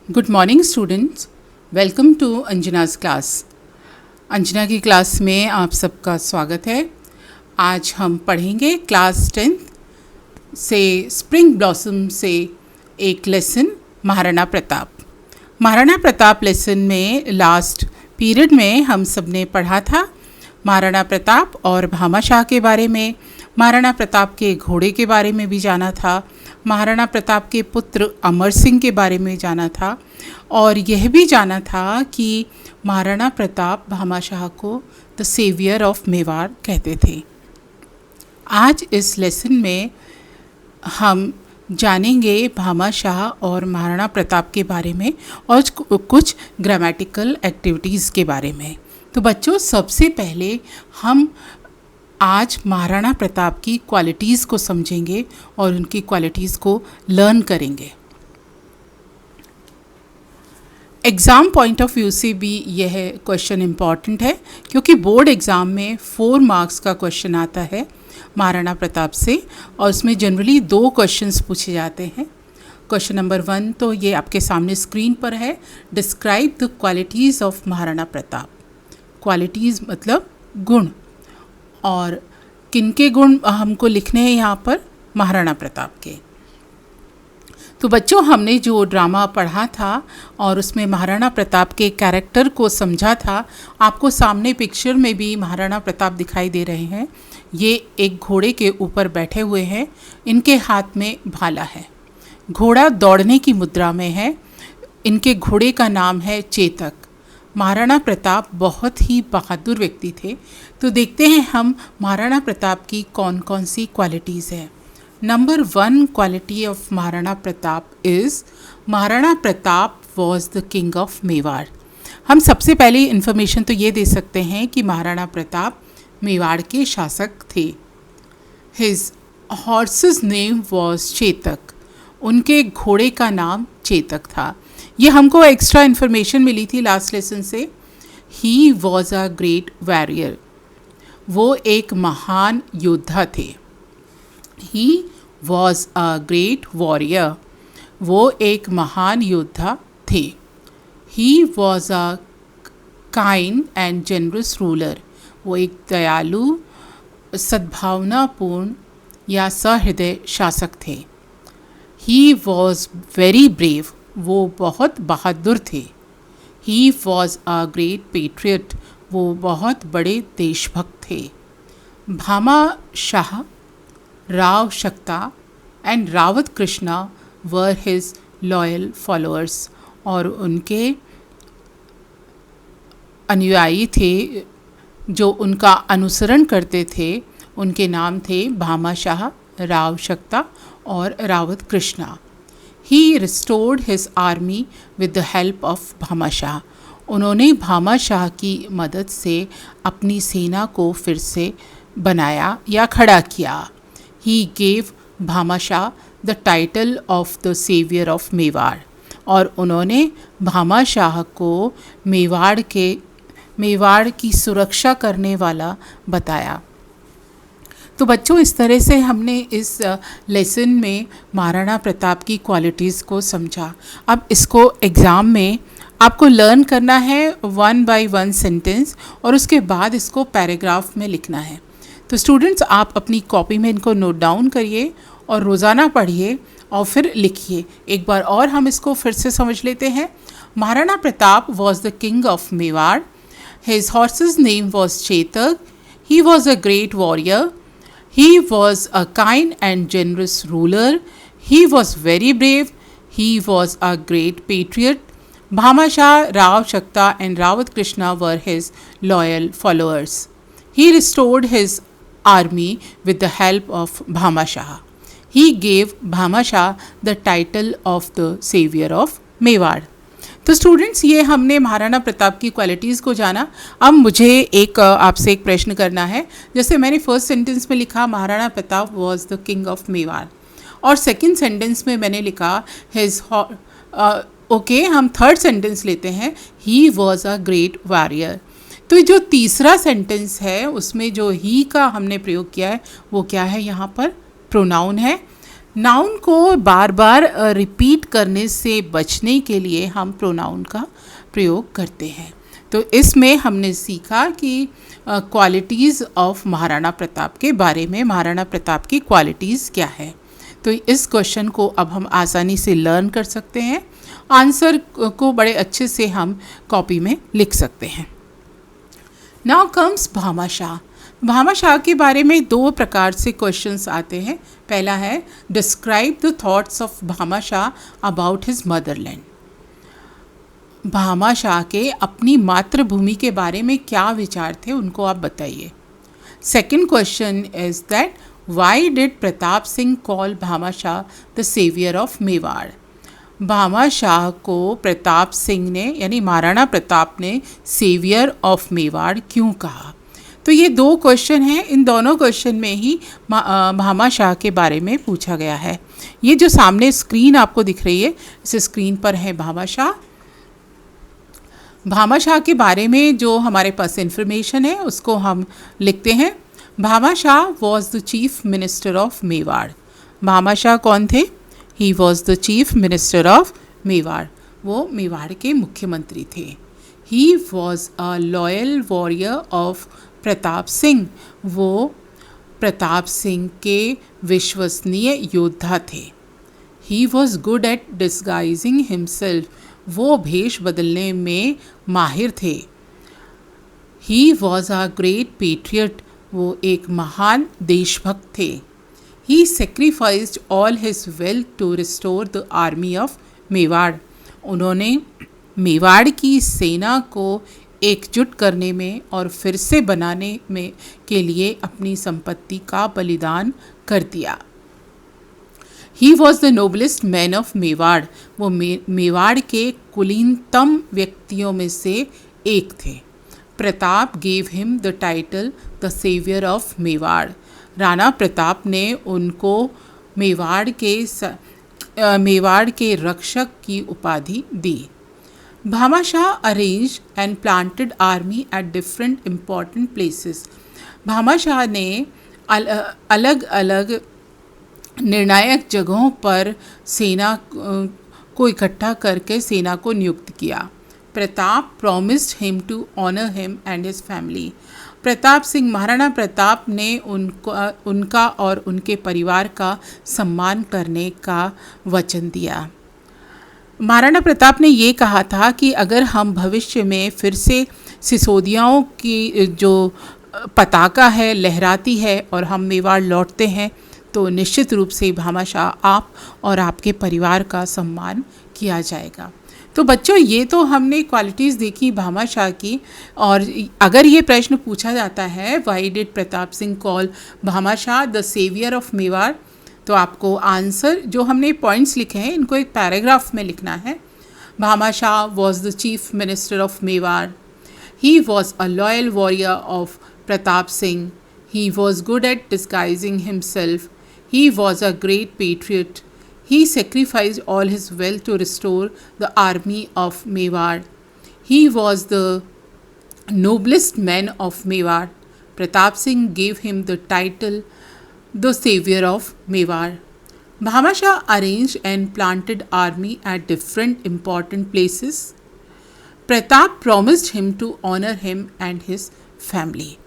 Good morning students, welcome to Anjana's class. Anjana की class में आप सबका स्वागत है। आज हम पढ़ेंगे क्लास 10th से स्प्रिंग ब्लॉसम से एक लेसन महाराणा प्रताप। महाराणा प्रताप लेसन में लास्ट पीरियड में हम सब ने पढ़ा था महाराणा प्रताप और भामाशाह के बारे में, महाराणा प्रताप के घोड़े के बारे में भी जाना था, महाराणा प्रताप के पुत्र अमर सिंह के बारे में जाना था और यह भी जाना था कि महाराणा प्रताप भामाशाह को द सेवियर ऑफ मेवाड़ कहते थे। आज इस लेसन में हम जानेंगे भामाशाह और महाराणा प्रताप के बारे में और कुछ ग्रामेटिकल एक्टिविटीज़ के बारे में। तो बच्चों, सबसे पहले हम आज महाराणा प्रताप की क्वालिटीज़ को समझेंगे और उनकी क्वालिटीज़ को लर्न करेंगे। एग्ज़ाम पॉइंट ऑफ व्यू से भी यह क्वेश्चन इम्पॉर्टेंट है क्योंकि बोर्ड एग्ज़ाम में 4 मार्क्स का क्वेश्चन आता है महाराणा प्रताप से और उसमें जनरली 2 क्वेश्चंस पूछे जाते हैं। क्वेश्चन नंबर 1 तो ये आपके सामने स्क्रीन पर है, describe the qualities of Maharana Pratap. Qualities मतलब गुण, और किनके गुण हमको लिखने हैं यहाँ पर? महाराणा प्रताप के। तो बच्चों, हमने जो ड्रामा पढ़ा था और उसमें महाराणा प्रताप के कैरेक्टर को समझा था, आपको सामने पिक्चर में भी महाराणा प्रताप दिखाई दे रहे हैं। ये एक घोड़े के ऊपर बैठे हुए हैं, इनके हाथ में भाला है, घोड़ा दौड़ने की मुद्रा में है, इनके घोड़े का नाम है चेतक। महाराणा प्रताप बहुत ही बहादुर व्यक्ति थे। तो देखते हैं हम महाराणा प्रताप की कौन कौन सी क्वालिटीज़ हैं। Number 1 quality of Maharana Pratap is Maharana Pratap was the king of Mewar. हम सबसे पहले इन्फॉर्मेशन तो ये दे सकते हैं कि महाराणा प्रताप मेवाड़ के शासक थे। His horses name was Chetak. उनके घोड़े का नाम चेतक था। ये हमको एक्स्ट्रा इन्फॉर्मेशन मिली थी लास्ट लेसन से। ही वॉज अ ग्रेट वॉरियर। वो एक महान योद्धा थे। He was a great warrior. वो एक महान योद्धा थे। He was a kind and generous ruler. वो एक दयालु, सद्भावनापूर्ण या सहृदय शासक थे। He was very brave. वो बहुत बहादुर थे। He was a great patriot. वो बहुत बड़े देशभक्त थे। भामाशाह, राव शक्ता and Rawat Krishna were his loyal followers. और उनके अनुयायी थे जो उनका अनुसरण करते थे। उनके नाम थे भामाशाह, राव शक्ता और Rawat Krishna. He restored his army with the help of Bhamashah. उन्होंने भामाशाह की मदद से अपनी सेना को फिर से बनाया या खड़ा किया। He gave Bhamashah the title of the savior of Mewar. और उन्होंने भामाशाह को मेवाड़ की सुरक्षा करने वाला बताया। तो बच्चों, इस तरह से हमने इस लेसन में महाराणा प्रताप की क्वालिटीज़ को समझा। अब इसको एग्ज़ाम में आपको लर्न करना है 1 by 1 सेंटेंस और उसके बाद इसको पैराग्राफ में लिखना है। तो स्टूडेंट्स, आप अपनी कॉपी में इनको नोट डाउन करिए और रोज़ाना पढ़िए और फिर लिखिए। एक बार और हम इसको फिर से समझ लेते हैं। Maharana Pratap was the king of Mewar. His horses name was Chetak. He was a great warrior. He was a kind and generous ruler. He was very brave. He was a great patriot. Bhamashah, Rao Shakta and Rawat Krishna were his loyal followers. He restored his army with the help of Bhamashah. He gave Bhamashah the title of the savior of Mewar. तो students, ये हमने महाराणा प्रताप की qualities को जाना। अब मुझे आपसे एक प्रश्न करना है। जैसे मैंने फर्स्ट सेंटेंस में लिखा Maharana Pratap was the king of Mewar और सेकंड सेंटेंस में मैंने लिखा हिज ओके, हम थर्ड सेंटेंस लेते हैं, ही वॉज अ ग्रेट वॉरियर। तो जो तीसरा सेंटेंस है उसमें जो ही का हमने प्रयोग किया है वो क्या है? यहाँ पर प्रोनाउन है। नाउन को बार बार रिपीट करने से बचने के लिए हम प्रोनाउन का प्रयोग करते हैं। तो इसमें हमने सीखा कि क्वालिटीज़ ऑफ महाराणा प्रताप के बारे में, महाराणा प्रताप की क्वालिटीज़ क्या है। तो इस क्वेश्चन को अब हम आसानी से लर्न कर सकते हैं। आंसर को बड़े अच्छे से हम कॉपी में लिख सकते हैं। Now comes Bhamashah. भामाशाह के बारे में दो प्रकार से क्वेश्चंस आते हैं। पहला है describe the thoughts of Bhamashah about his Motherland. Bhamashah के अपनी मातृभूमि के बारे में क्या विचार थे, उनको आप बताइए। Second question is that why did Pratap Singh call Bhamashah the saviour of Mewar. Bhamashah को प्रताप सिंह ने यानी महाराणा प्रताप ने सेवियर ऑफ मेवाड़ क्यों कहा। तो ये दो क्वेश्चन हैं। इन दोनों क्वेश्चन में ही भामाशाह के बारे में पूछा गया है। ये जो सामने स्क्रीन आपको दिख रही है, इस स्क्रीन पर है भामाशाह। भामाशाह के बारे में जो हमारे पास इंफॉर्मेशन है उसको हम लिखते हैं। Bhamashah was the chief minister of Mewar. Bhamashah कौन थे? He was the chief minister of Mewar. वो मेवाड़ के मुख्यमंत्री थे। He was a loyal warrior of Pratap Singh. वो प्रताप सिंह के विश्वसनीय योद्धा थे। He was good at disguising himself. वो भेष बदलने में माहिर थे। He was a great patriot. वो एक महान देशभक्त थे। He sacrificed all his wealth to restore the army of Mewar. उन्होंने मेवाड़ की सेना को एकजुट करने में और फिर से बनाने में के लिए अपनी संपत्ति का बलिदान कर दिया। He was the noblest man of Mewar. वो मेवाड़ के कुलीनतम व्यक्तियों में से एक थे। Pratap gave him the title the saviour of Mewar. Rana Pratap ने उनको मेवाड़ के रक्षक की उपाधि दी। Bhamashah arrange and planted army at different important places. Bhamashah ने अलग अलग निर्णायक जगहों पर सेना को इकट्ठा करके सेना को नियुक्त किया। Pratap promised him to honour him and his family. Pratap Singh, Maharana Pratap ने उनका और उनके परिवार का सम्मान करने का वचन दिया। महाराणा प्रताप ने ये कहा था कि अगर हम भविष्य में फिर से सिसोदियाओं की जो पताका है लहराती है और हम मेवाड़ लौटते हैं तो निश्चित रूप से भामाशाह आप और आपके परिवार का सम्मान किया जाएगा। तो बच्चों, ये तो हमने क्वालिटीज़ देखी भामाशाह की। और अगर ये प्रश्न पूछा जाता है why did Pratap Singh call Bhamashah the saviour of Mewar, तो आपको आंसर जो हमने पॉइंट्स लिखे हैं इनको एक पैराग्राफ में लिखना है। Bhamashah was the chief minister of Mewar. He was a loyal warrior of Pratap Singh. He was good at disguising himself. He was a great patriot. He sacrificed all his wealth to restore the army of Mewar. He was the noblest man of Mewar. Pratap Singh gave him the title the savior of Mewar. Bhamashah arranged and planted army at different important places. Pratap promised him to honor him and his family.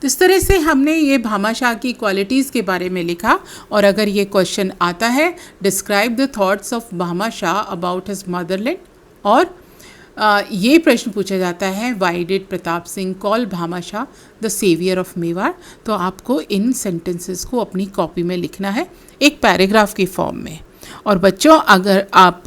तो इस तरह से हमने ये भामाशाह की qualities के बारे में लिखा। और अगर ये क्वेश्चन आता है describe the thoughts of Bhamashah about his motherland, और ये प्रश्न पूछा जाता है why did Pratap Singh call Bhamashah the saviour of Mewar, तो आपको इन सेंटेंसेस को अपनी कॉपी में लिखना है एक पैराग्राफ के फॉर्म में। और बच्चों, अगर आप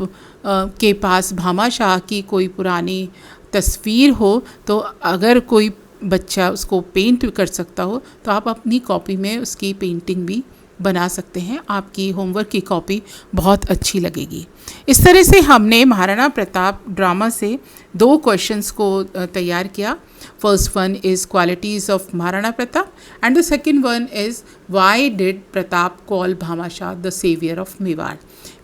के पास भामाशाह की कोई पुरानी तस्वीर हो, तो अगर कोई बच्चा उसको पेंट कर सकता हो तो आप अपनी कॉपी में उसकी पेंटिंग भी बना सकते हैं। आपकी होमवर्क की कॉपी बहुत अच्छी लगेगी। इस तरह से हमने महाराणा प्रताप ड्रामा से दो क्वेश्चंस को तैयार किया। First one is qualities of Maharana Pratap and the second one is why did Pratap call Bhamashah the saviour of Mewar.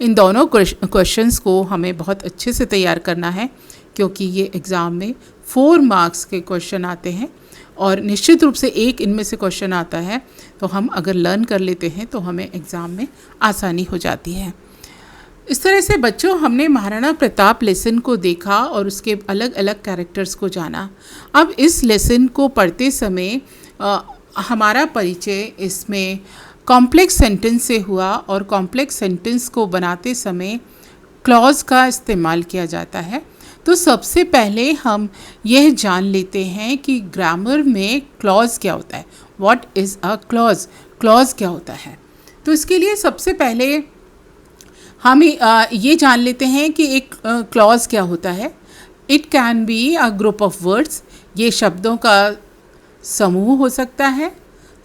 इन दोनों क्वेश्चंस को हमें बहुत अच्छे से तैयार करना है क्योंकि ये एग्ज़ाम में 4 मार्क्स के क्वेश्चन आते हैं और निश्चित रूप से एक इनमें से क्वेश्चन आता है तो हम अगर लर्न कर लेते हैं तो हमें एग्ज़ाम में आसानी हो जाती है। इस तरह से बच्चों हमने महाराणा प्रताप लेसन को देखा और उसके अलग अलग कैरेक्टर्स को जाना। अब इस लेसन को पढ़ते समय हमारा परिचय इसमें कॉम्प्लेक्स सेंटेंस से हुआ और कॉम्प्लेक्स सेंटेंस को बनाते समय क्लॉज का इस्तेमाल किया जाता है। तो सबसे पहले हम यह जान लेते हैं कि ग्रामर में क्लॉज क्या होता है। What is a clause? Clause क्या होता है? तो इसके लिए सबसे पहले हम ये जान लेते हैं कि एक क्लॉज क्या होता है। It can be a group of words, ये शब्दों का समूह हो सकता है।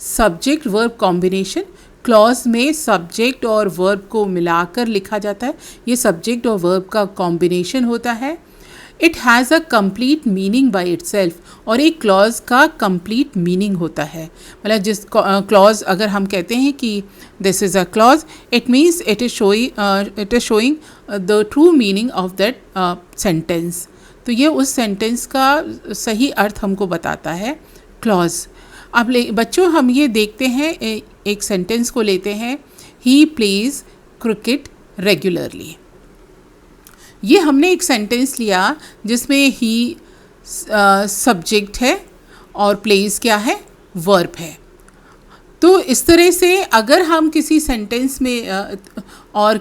सब्जेक्ट वर्ब कॉम्बिनेशन, क्लॉज में सब्जेक्ट और वर्ब को मिलाकर लिखा जाता है, ये सब्जेक्ट और वर्ब का कॉम्बिनेशन होता है। It has a complete meaning by itself, और एक क्लॉज का कंप्लीट मीनिंग होता है। मतलब जिस क्लॉज अगर हम कहते हैं कि this is a clause, it means it is showing the true meaning of that sentence. तो ये उस सेंटेंस का सही अर्थ हमको बताता है क्लॉज। अब बच्चों हम ये देखते हैं, एक सेंटेंस को लेते हैं, ही प्लेज क्रिकेट रेगुलरली। ये हमने एक सेंटेंस लिया जिसमें ही सब्जेक्ट है और प्लेस क्या है? वर्ब है। तो इस तरह से अगर हम किसी सेंटेंस में और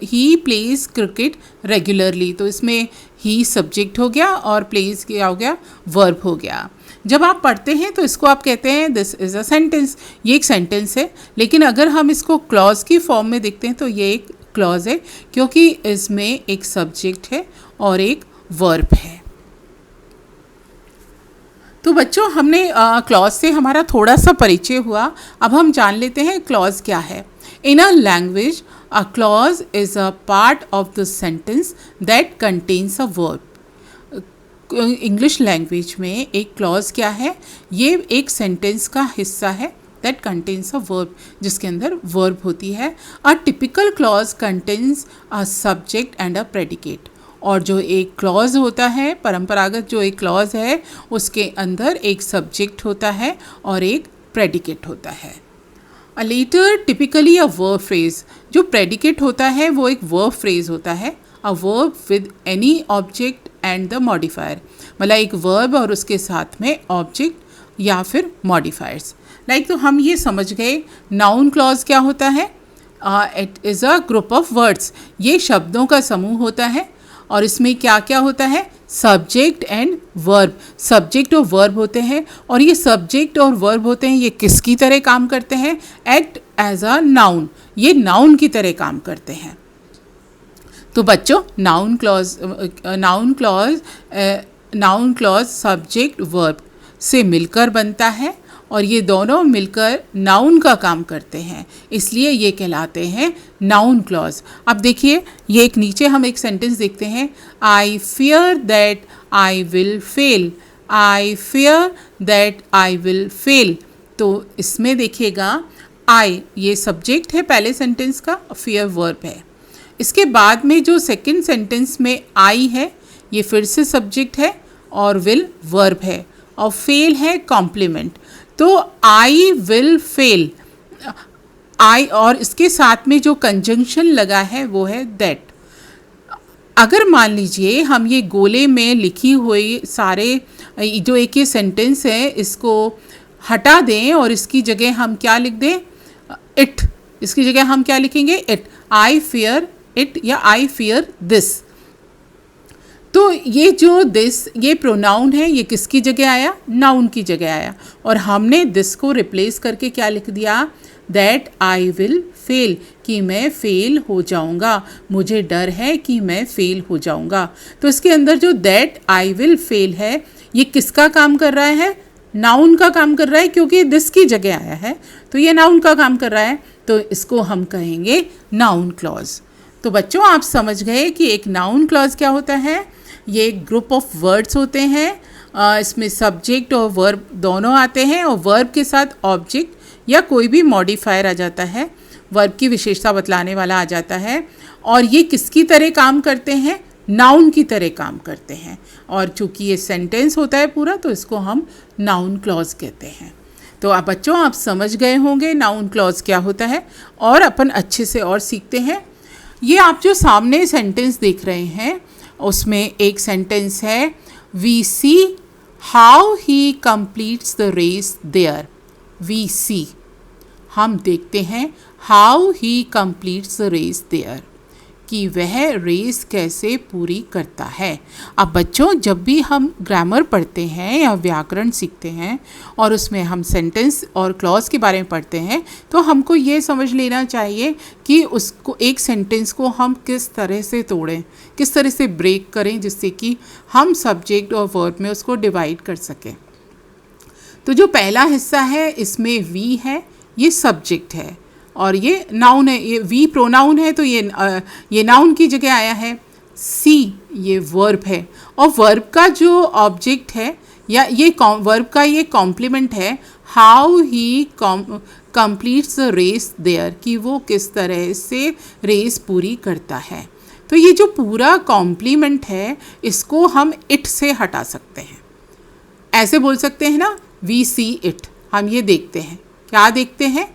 ही प्लेज क्रिकेट रेगुलरली, तो इसमें ही सब्जेक्ट हो गया और प्लेस क्या हो गया? वर्ब हो गया। जब आप पढ़ते हैं तो इसको आप कहते हैं दिस इज़ अ सेंटेंस, ये एक सेंटेंस है। लेकिन अगर हम इसको क्लॉज की फॉर्म में देखते हैं तो ये एक क्लॉज है, क्योंकि इसमें एक सब्जेक्ट है और एक वर्ब है। तो बच्चों हमने क्लॉज से हमारा थोड़ा सा परिचय हुआ। अब हम जान लेते हैं क्लॉज क्या है। In a language a clause is a part of the sentence that contains a verb. English language में एक क्लॉज क्या है? ये एक सेंटेंस का हिस्सा है दैट कंटेन्स अ वर्ब, जिसके अंदर वर्ब होती है। A typical clause contains a subject and a predicate. और जो एक क्लॉज होता है, परंपरागत जो एक क्लॉज है, उसके अंदर एक सब्जेक्ट होता है और एक प्रेडिकेट होता है। A latter typically a verb phrase, जो प्रेडिकेट होता है वो एक वर्ब फ्रेज होता है। A verb with any object and the modifier, मतलब एक वर्ब और उसके साथ में ऑब्जेक्ट या फिर मॉडिफायर्स। लाइक तो हम ये समझ गए नाउन क्लॉज क्या होता है। It is a group of words, ये शब्दों का समूह होता है और इसमें क्या क्या होता है? सब्जेक्ट एंड वर्ब, सब्जेक्ट और वर्ब होते हैं। और ये सब्जेक्ट और वर्ब होते हैं, ये किसकी तरह काम करते हैं? एक्ट एज अ नाउन, ये नाउन की तरह काम करते हैं। तो बच्चों नाउन क्लॉज सब्जेक्ट वर्ब से मिलकर बनता है और ये दोनों मिलकर नाउन का काम करते हैं, इसलिए ये कहलाते हैं नाउन क्लॉज। अब देखिए ये एक नीचे हम एक सेंटेंस देखते हैं, I fear that I will fail, I fear that I will fail. तो इसमें देखिएगा आई ये सब्जेक्ट है पहले सेंटेंस का, फियर वर्ब है। इसके बाद में जो सेकंड सेंटेंस में आई है, ये फिर से सब्जेक्ट है और विल वर्ब है, और फेल है कॉम्प्लीमेंट। तो आई विल फेल, आई और इसके साथ में जो कंजंक्शन लगा है वो है दैट। अगर मान लीजिए हम ये गोले में लिखी हुई सारे जो एक ये सेंटेंस है इसको हटा दें और इसकी जगह हम क्या लिख दें? इट। इसकी जगह हम क्या लिखेंगे? इट। आई फियर इट या आई फियर दिस। तो ये जो दिस ये प्रोनाउन है, ये किसकी जगह आया? नाउन की जगह आया। और हमने दिस को रिप्लेस करके क्या लिख दिया? दैट आई विल फेल, कि मैं फेल हो जाऊंगा, मुझे डर है कि मैं फेल हो जाऊंगा। तो इसके अंदर जो दैट आई विल फेल है, ये किसका काम कर रहा है? नाउन का काम कर रहा है, क्योंकि दिस की जगह आया है तो ये नाउन का काम कर रहा है। तो इसको हम कहेंगे नाउन क्लॉज। तो बच्चों आप समझ गए कि एक नाउन क्लॉज क्या होता है। ये एक ग्रुप ऑफ वर्ड्स होते हैं, इसमें सब्जेक्ट और वर्ब दोनों आते हैं और वर्ब के साथ ऑब्जेक्ट या कोई भी मॉडिफायर आ जाता है, वर्ब की विशेषता बतलाने वाला आ जाता है। और ये किसकी तरह काम करते हैं? नाउन की तरह काम करते हैं। और चूंकि ये सेंटेंस होता है पूरा, तो इसको हम नाउन क्लॉज कहते हैं। तो आप बच्चों, आप समझ गए होंगे नाउन क्लॉज क्या होता है, और अपन अच्छे से और सीखते हैं। ये आप जो सामने सेंटेंस देख रहे हैं, उसमें एक सेंटेंस है, we see how he completes the race there. We see, हम देखते हैं, how he completes the race there, कि वह रेस कैसे पूरी करता है। अब बच्चों, जब भी हम ग्रामर पढ़ते हैं या व्याकरण सीखते हैं और उसमें हम सेंटेंस और क्लॉज के बारे में पढ़ते हैं, तो हमको ये समझ लेना चाहिए कि उसको, एक सेंटेंस को हम किस तरह से तोड़ें, किस तरह से ब्रेक करें, जिससे कि हम सब्जेक्ट और वर्ब में उसको डिवाइड कर सकें। तो जो पहला हिस्सा है, इसमें वी है, ये सब्जेक्ट है, और ये नाउन है। ये वी प्रोनाउन है, तो ये नाउन की जगह आया है। सी ये वर्ब है, और वर्ब का जो ऑब्जेक्ट है, या ये वर्ब का ये कॉम्प्लीमेंट है, how he completes the race there, कि वो किस तरह से रेस पूरी करता है। तो ये जो पूरा कॉम्प्लीमेंट है, इसको हम इट से हटा सकते हैं। ऐसे बोल सकते हैं ना, वी सी इट, हम ये देखते हैं। क्या देखते हैं?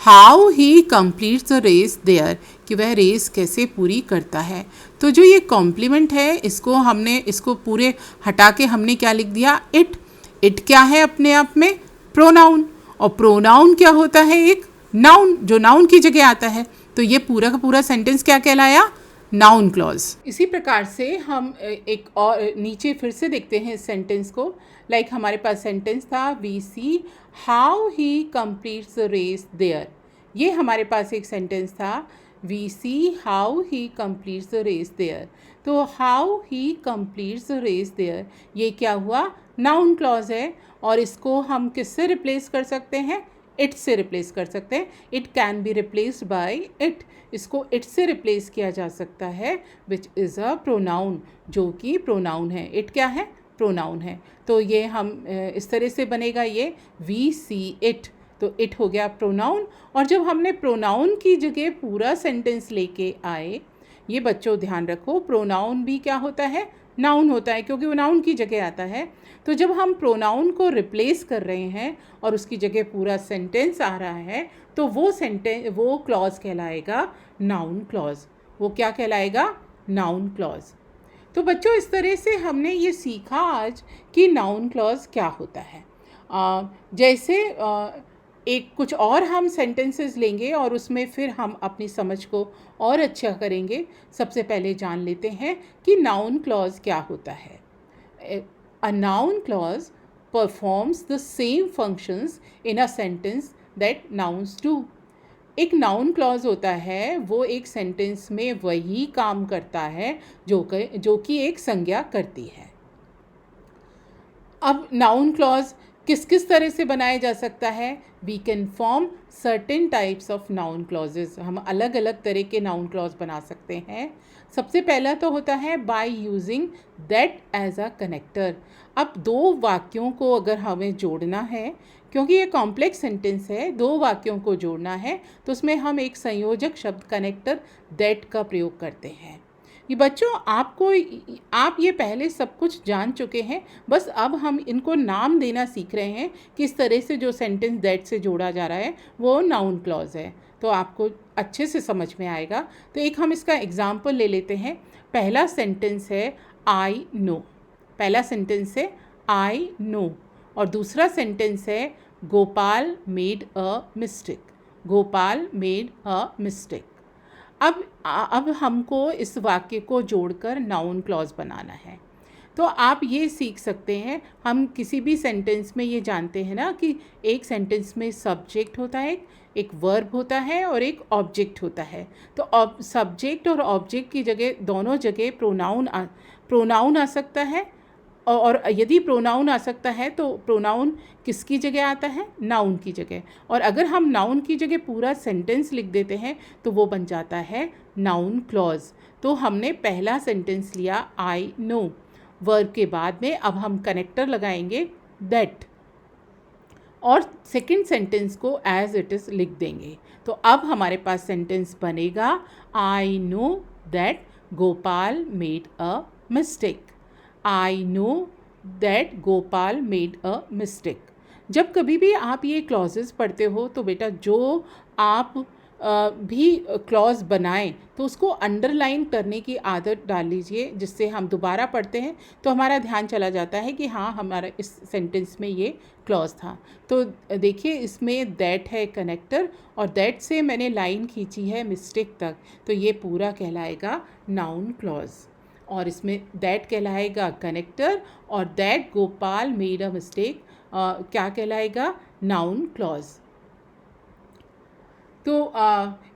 How he completes the race there, कि वह रेस कैसे पूरी करता है। तो जो ये कॉम्प्लीमेंट है, इसको पूरे हटा के हमने क्या लिख दिया? इट। इट क्या है अपने आप में? प्रोनाउन। और प्रोनाउन क्या होता है? एक नाउन, जो नाउन की जगह आता है। तो ये पूरा का पूरा सेंटेंस क्या कहलाया? Noun clause. इसी प्रकार से हम एक और नीचे फिर से देखते हैं इस सेंटेंस को। लाइक हमारे पास सेंटेंस था, we see how he completes the race there. ये हमारे पास एक सेंटेंस था, we see how he completes the race there. तो how he completes the race there, ये क्या हुआ? नाउन क्लॉज है, और इसको हम किससे रिप्लेस कर सकते हैं? इट से रिप्लेस कर सकते हैं। It can be replaced by it, इसको इट से रिप्लेस किया जा सकता है, विच इज़ अ प्रोनाउन, जो कि प्रोनाउन है। इट क्या है? प्रोनाउन है। तो ये हम इस तरह से बनेगा, ये वी सी इट, तो इट हो गया प्रोनाउन। और जब हमने प्रोनाउन की जगह पूरा सेंटेंस लेके आए, ये बच्चों ध्यान रखो, प्रोनाउन भी क्या होता है? नाउन होता है, क्योंकि वो नाउन की जगह आता है। तो जब हम प्रोनाउन को रिप्लेस कर रहे हैं और उसकी जगह पूरा सेंटेंस आ रहा है, तो वो क्लॉज कहलाएगा नाउन क्लॉज। वो क्या कहलाएगा? Noun clause. तो बच्चों, इस तरह से हमने ये सीखा आज कि नाउन क्लॉज क्या होता है। जैसे एक कुछ और हम सेंटेंसेस लेंगे और उसमें फिर हम अपनी समझ को और अच्छा करेंगे। सबसे पहले जान लेते हैं कि नाउन क्लॉज क्या होता है। अ noun clause performs the same functions in a sentence that nouns do. एक नाउन क्लॉज होता है, वो एक सेंटेंस में वही काम करता है जो कि एक संज्ञा करती है। अब नाउन क्लॉज किस किस तरह से बनाया जा सकता है? We can form certain types of noun clauses. हम अलग अलग तरह के नाउन क्लॉज बना सकते हैं। सबसे पहला तो होता है by using that as a connector. अब दो वाक्यों को अगर हमें जोड़ना है, क्योंकि ये कॉम्प्लेक्स सेंटेंस है, दो वाक्यों को जोड़ना है, तो उसमें हम एक संयोजक शब्द कनेक्टर दैट का प्रयोग करते हैं। ये बच्चों, आप ये पहले सब कुछ जान चुके हैं, बस अब हम इनको नाम देना सीख रहे हैं। किस तरह से जो सेंटेंस दैट से जोड़ा जा रहा है वो नाउन क्लॉज है, तो आपको अच्छे से समझ में आएगा। तो एक हम इसका एग्जाम्पल ले लेते हैं। पहला सेंटेंस है आई नो। पहला सेंटेंस है आई नो, और दूसरा सेंटेंस है Gopal made a mistake. Gopal made a mistake. अब हमको इस वाक्य को जोड़कर नाउन क्लॉज बनाना है। तो आप ये सीख सकते हैं, हम किसी भी सेंटेंस में ये जानते हैं ना कि एक सेंटेंस में सब्जेक्ट होता है, एक वर्ब होता है और एक ऑब्जेक्ट होता है। तो सब्जेक्ट और ऑब्जेक्ट की जगह, दोनों जगह प्रोनाउन आ सकता है। और यदि प्रोनाउन आ सकता है तो प्रोनाउन किसकी जगह आता है? नाउन की जगह। और अगर हम नाउन की जगह पूरा सेंटेंस लिख देते हैं तो वो बन जाता है नाउन क्लॉज। तो हमने पहला सेंटेंस लिया आई नो, वर्ब के बाद में अब हम कनेक्टर लगाएंगे दैट, और सेकंड सेंटेंस को एज इट इज़ लिख देंगे। तो अब हमारे पास सेंटेंस बनेगा I know that Gopal made a mistake. I know that Gopal made a mistake. जब कभी भी आप ये क्लॉजेस पढ़ते हो तो बेटा जो आप भी क्लॉज बनाएं तो उसको अंडरलाइन करने की आदत डाल लीजिए, जिससे हम दोबारा पढ़ते हैं तो हमारा ध्यान चला जाता है कि हाँ हमारा इस सेंटेंस में ये क्लॉज था। तो देखिए इसमें दैट है कनेक्टर और दैट से मैंने लाइन खींची है मिस्टेक तक, तो ये पूरा कहलाएगा नाउन क्लॉज। और इसमें दैट कहलाएगा कनेक्टर और that Gopal made a mistake क्या कहलाएगा, नाउन क्लॉज। तो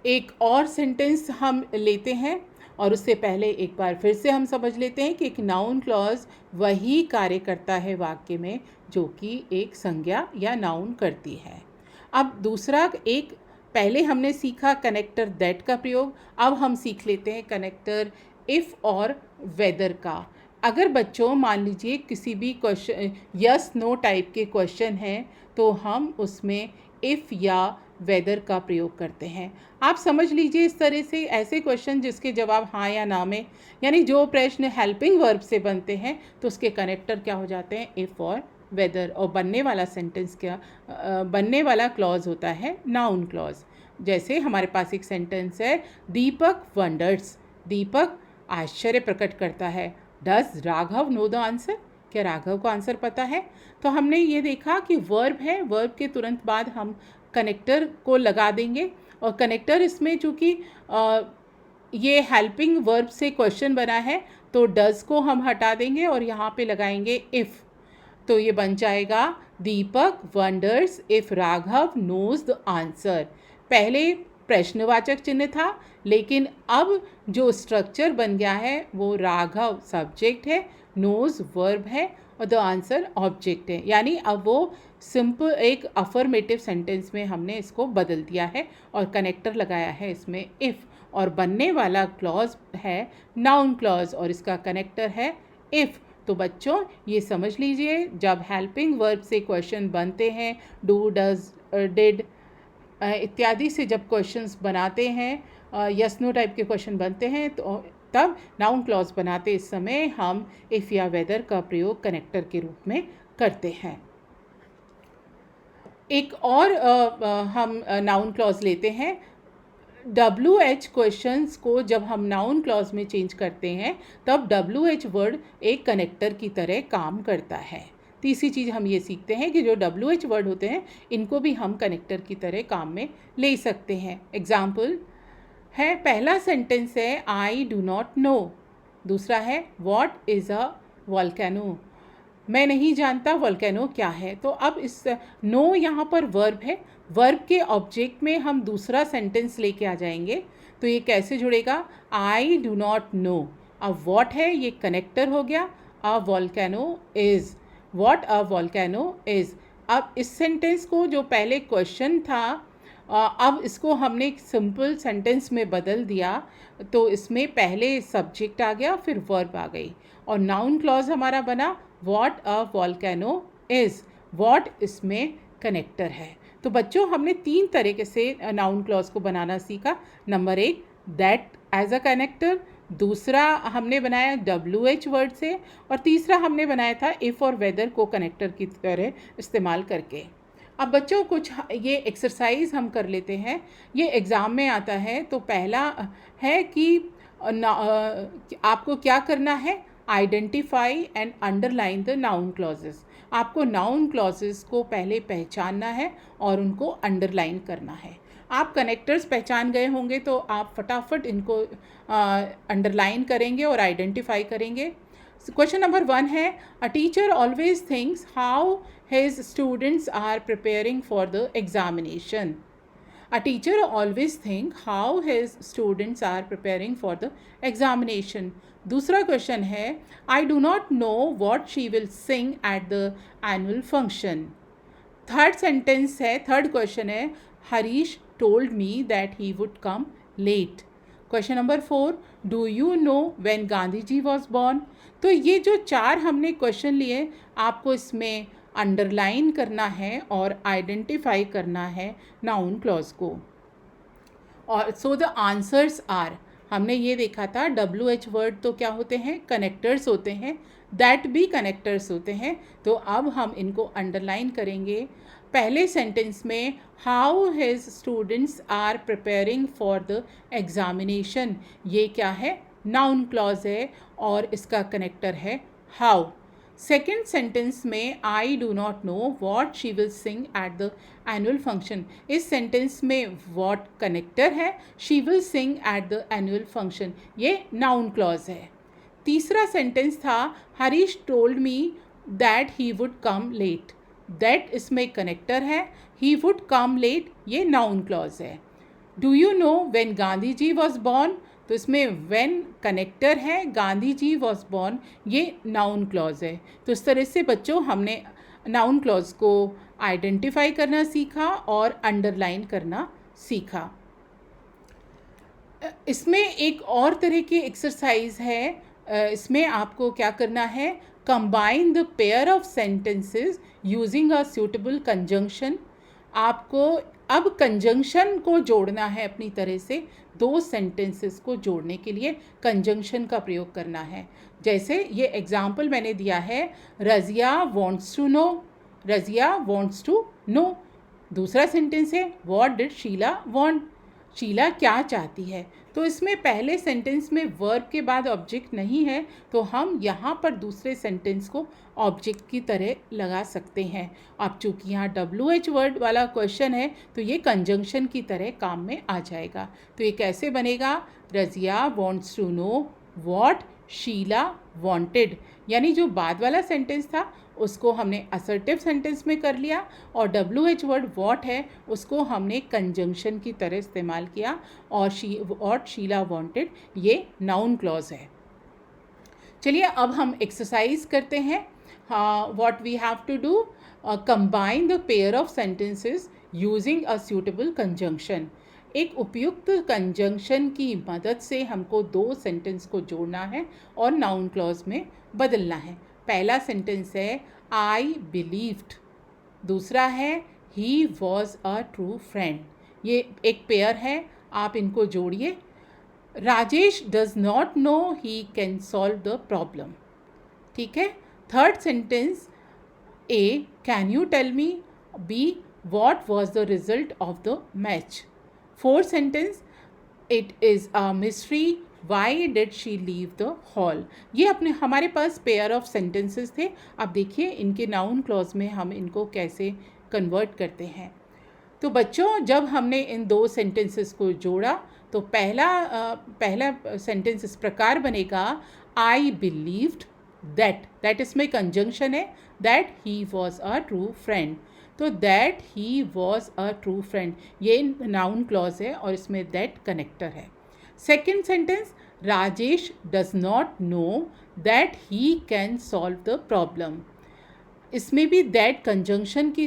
एक और सेंटेंस हम लेते हैं और उससे पहले एक बार फिर से हम समझ लेते हैं कि एक नाउन क्लॉज वही कार्य करता है वाक्य में जो कि एक संज्ञा या नाउन करती है। अब दूसरा, एक पहले हमने सीखा कनेक्टर दैट का प्रयोग, अब हम सीख लेते हैं कनेक्टर इफ़ और वेदर का। अगर बच्चों मान लीजिए किसी भी क्वेश्चन यस नो टाइप के क्वेश्चन हैं तो हम उसमें इफ़ या वेदर का प्रयोग करते हैं। आप समझ लीजिए इस तरह से ऐसे क्वेश्चन जिसके जवाब हाँ या ना में, यानी जो प्रश्न हेल्पिंग वर्ब से बनते हैं तो उसके कनेक्टर क्या हो जाते हैं, इफ़ और वेदर, और बनने वाला सेंटेंस क्या बनने वाला क्लॉज होता है नाउन क्लॉज। जैसे हमारे पास एक सेंटेंस है, दीपक वंडर्स, दीपक आश्चर्य प्रकट करता है। Does Raghav know the answer, क्या राघव को आंसर पता है। तो हमने ये देखा कि वर्ब है, वर्ब के तुरंत बाद हम कनेक्टर को लगा देंगे और कनेक्टर इसमें चूँकि ये हेल्पिंग वर्ब से क्वेश्चन बना है तो डज को हम हटा देंगे और यहाँ पे लगाएंगे इफ़, तो ये बन जाएगा Deepak wonders if Raghav knows the answer. पहले प्रश्नवाचक चिन्ह था लेकिन अब जो स्ट्रक्चर बन गया है वो राघव सब्जेक्ट है, नोज वर्ब है और द आंसर ऑब्जेक्ट है, यानी अब वो सिंपल एक अफर्मेटिव सेंटेंस में हमने इसको बदल दिया है और कनेक्टर लगाया है इसमें इफ़, और बनने वाला क्लॉज है नाउन क्लॉज और इसका कनेक्टर है इफ़। तो बच्चों ये समझ लीजिए जब हेल्पिंग वर्ब से क्वेश्चन बनते हैं, डू डज डिड इत्यादि से जब क्वेश्चंस बनाते हैं, यस नो टाइप के क्वेश्चन बनते हैं तो तब नाउन क्लॉज बनाते इस समय हम इफ़ या वेदर का प्रयोग कनेक्टर के रूप में करते हैं। एक और हम नाउन क्लॉज लेते हैं। WH क्वेश्चंस को जब हम नाउन क्लॉज में चेंज करते हैं तब WH वर्ड एक कनेक्टर की तरह काम करता है। तीसरी चीज़ हम ये सीखते हैं कि जो WH वर्ड होते हैं इनको भी हम कनेक्टर की तरह काम में ले सकते हैं। एग्जाम्पल है, पहला सेंटेंस है आई डू नॉट नो, दूसरा है व्हाट इज़ अ वॉल्केनो, मैं नहीं जानता वॉल्केनो क्या है। तो अब इस नो यहाँ पर वर्ब है, वर्ब के ऑब्जेक्ट में हम दूसरा सेंटेंस लेके आ जाएंगे तो ये कैसे जुड़ेगा, आई डू नॉट नो। अब व्हाट है ये कनेक्टर हो गया, a volcano is, what a volcano is. अब इस सेंटेंस को जो पहले क्वेश्चन था अब इसको हमने एक सिंपल सेंटेंस में बदल दिया तो इसमें पहले सब्जेक्ट आ गया फिर वर्ब आ गई और नाउन क्लॉज हमारा बना what a volcano is, what इसमें कनेक्टर है। तो बच्चों हमने 3 तरीके से नाउन क्लॉज को बनाना सीखा। Number 1 that as a connector, दूसरा हमने बनाया WH वर्ड से और तीसरा हमने बनाया था इफ़ और वेदर को कनेक्टर की तरह इस्तेमाल करके। अब बच्चों कुछ ये एक्सरसाइज हम कर लेते हैं, ये एग्ज़ाम में आता है। तो पहला है कि आपको क्या करना है, identify and underline the noun clauses. आपको नाउन क्लॉजेस को पहले पहचानना है और उनको अंडरलाइन करना है। आप कनेक्टर्स पहचान गए होंगे तो आप फटाफट इनको अंडरलाइन करेंगे और आइडेंटिफाई करेंगे। क्वेश्चन नंबर 1 है, a teacher always thinks how his students are preparing for the examination. A teacher always think how his students are preparing for the examination. दूसरा क्वेश्चन है, I do not know what she will sing at the annual function. Third sentence है, third question है, Harish told me that he would come late. Question number 4, do you know when Gandhi ji was born. तो ये जो 4 हमने question लिए आपको इसमें underline करना है और आइडेंटिफाई करना है नाउन क्लॉज को। और सो द आंसर्स आर, हमने ये देखा था WH वर्ड तो क्या होते हैं, कनेक्टर्स होते हैं, दैट भी कनेक्टर्स होते हैं। तो अब हम इनको अंडरलाइन करेंगे। पहले सेंटेंस में how his students are preparing for the examination, ये क्या है, नाउन क्लॉज है और इसका कनेक्टर है हाउ। सेकेंड सेंटेंस में I do not know what she will sing at the annual function, इस सेंटेंस में वॉट कनेक्टर है, she will sing at the annual function, ये नाउन क्लॉज है। तीसरा सेंटेंस था Harish told me that he would come late, that इसमें connector है, he would come late ये नाउन क्लॉज है। Do you know when Gandhi ji was born, तो इसमें व्हेन कनेक्टर है, गांधी जी वॉज बॉर्न ये नाउन क्लॉज है। तो इस तरह से बच्चों हमने नाउन क्लॉज को आइडेंटिफाई करना सीखा और अंडरलाइन करना सीखा। इसमें एक और तरह की एक्सरसाइज है, इसमें आपको क्या करना है, combine the pair of sentences using a suitable conjunction. आपको अब कंजंक्शन को जोड़ना है, अपनी तरह से दो सेंटेंसेस को जोड़ने के लिए कंजंक्शन का प्रयोग करना है। जैसे ये एग्जाम्पल मैंने दिया है, Razia wants to know, Razia wants to know. दूसरा सेंटेंस है what did Sheela want, Sheela क्या चाहती है। तो इसमें पहले सेंटेंस में वर्ब के बाद ऑब्जेक्ट नहीं है, तो हम यहाँ पर दूसरे सेंटेंस को ऑब्जेक्ट की तरह लगा सकते हैं। अब चूँकि यहाँ WH वर्ड वाला क्वेश्चन है तो ये कंजंक्शन की तरह काम में आ जाएगा। तो ये कैसे बनेगा, Razia wants to know what Sheela wanted, यानी जो बाद वाला सेंटेंस था उसको हमने असर्टिव सेंटेंस में कर लिया और WH वर्ड वॉट है उसको हमने कंजंक्शन की तरह इस्तेमाल किया और वॉट शीला वांटेड ये नाउन क्लॉज है। चलिए अब हम एक्सरसाइज करते हैं। What we have to do, combine the pair of sentences using a suitable conjunction. एक उपयुक्त कंजंक्शन की मदद से हमको दो सेंटेंस को जोड़ना है और नाउन क्लॉज में बदलना है। पहला सेंटेंस है आई बिलीव्ड, दूसरा है he was a true friend. ये एक पेयर है, आप इनको जोड़िए। Rajesh does not know he can solve the problem, ठीक है। Third sentence A can you tell me, B what was the result of the match. Fourth sentence it is a mystery why did she leave the hall. ये अपने हमारे पास pair of sentences थे। अब देखिए इनके noun clause में हम इनको कैसे कन्वर्ट करते हैं। तो बच्चों जब हमने इन दो सेंटेंसेस को जोड़ा तो पहला सेंटेंस इस प्रकार बनेगा, आई बिलीव्ड दैट, दैट इसमें कंजंक्शन है, that he was a true friend. तो that he was a true friend ये नाउन क्लॉज है और इसमें दैट कनेक्टर है। Second sentence, Rajesh does not know that he can solve the problem, इसमें भी दैट कंजंक्शन की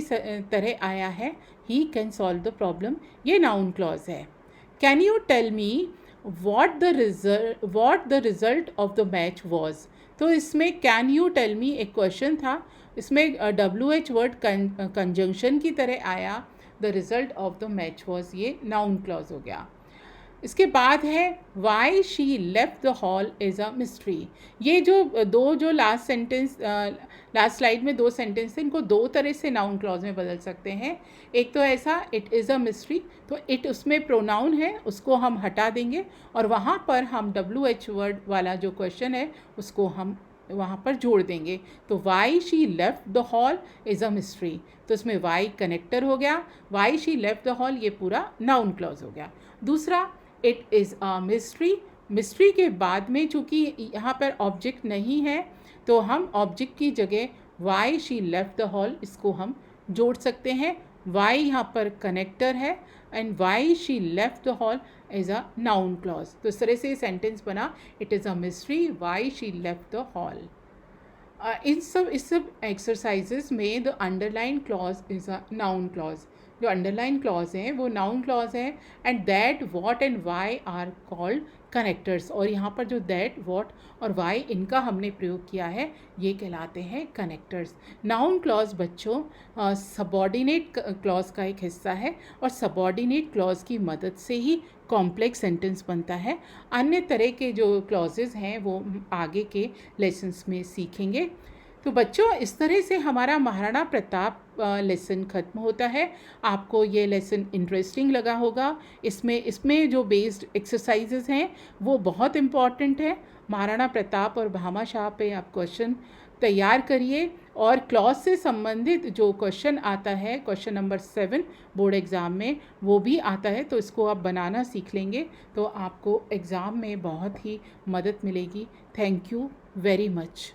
तरह आया है, he can solve the problem ये नाउन क्लॉज है। Can you tell me what the result of the match was, तो इसमें कैन यू टेल मी एक क्वेश्चन था, इसमें WH वर्ड कंजंक्शन की तरह आया, the result of the match was ये नाउन क्लॉज हो गया। इसके बाद है Y she left the hall is a mystery. ये जो लास्ट सेंटेंस लास्ट स्लाइड में दो सेंटेंस थे, इनको दो तरह से नाउन क्लॉज में बदल सकते हैं। एक तो ऐसा इट इज़ अ मिस्ट्री, तो इट उसमें प्रोनाउन है उसको हम हटा देंगे और वहाँ पर हम WH वर्ड वाला जो क्वेश्चन है उसको हम वहाँ पर जोड़ देंगे। तो Y she left the hall is a mystery, तो इसमें वाई कनेक्टर हो गया, Y she left the hall ये पूरा नाउन क्लॉज हो गया। दूसरा it is a mystery, mystery के बाद में चूँकि यहाँ पर ऑब्जेक्ट नहीं है तो हम ऑब्जेक्ट की जगह Y she left the hall इसको हम जोड़ सकते हैं। वाई यहाँ पर कनेक्टर है and why she left the hall is a noun clause. तो इस तरह से सेंटेंस बना, it is a mystery why she left the hall. इस सब एक्सरसाइजेज में the underline clause is a noun clause. जो अंडरलाइन क्लॉज हैं वो नाउन क्लॉज है and that what and why are called connectors, और यहाँ पर जो दैट, व्हाट और वाई इनका हमने प्रयोग किया है, ये कहलाते हैं कनेक्टर्स। नाउन क्लॉज बच्चों सबॉर्डिनेट क्लॉज का एक हिस्सा है, और सबॉर्डिनेट क्लॉज की मदद से ही कॉम्प्लेक्स सेंटेंस बनता है। अन्य तरह के जो क्लॉजेज हैं वो आगे के लेसन्स में सीखेंगे। तो बच्चों, इस तरह से हमारा महाराणा प्रताप लेसन ख़त्म होता है। आपको ये लेसन इंटरेस्टिंग लगा होगा। इसमें जो बेस्ड एक्सरसाइजेज हैं वो बहुत इम्पॉर्टेंट है। महाराणा प्रताप और भामाशाह पे आप क्वेश्चन तैयार करिए, और क्लॉज से संबंधित जो क्वेश्चन आता है, क्वेश्चन नंबर 7 बोर्ड एग्ज़ाम में वो भी आता है, तो इसको आप बनाना सीख लेंगे तो आपको एग्ज़ाम में बहुत ही मदद मिलेगी। Thank you very much.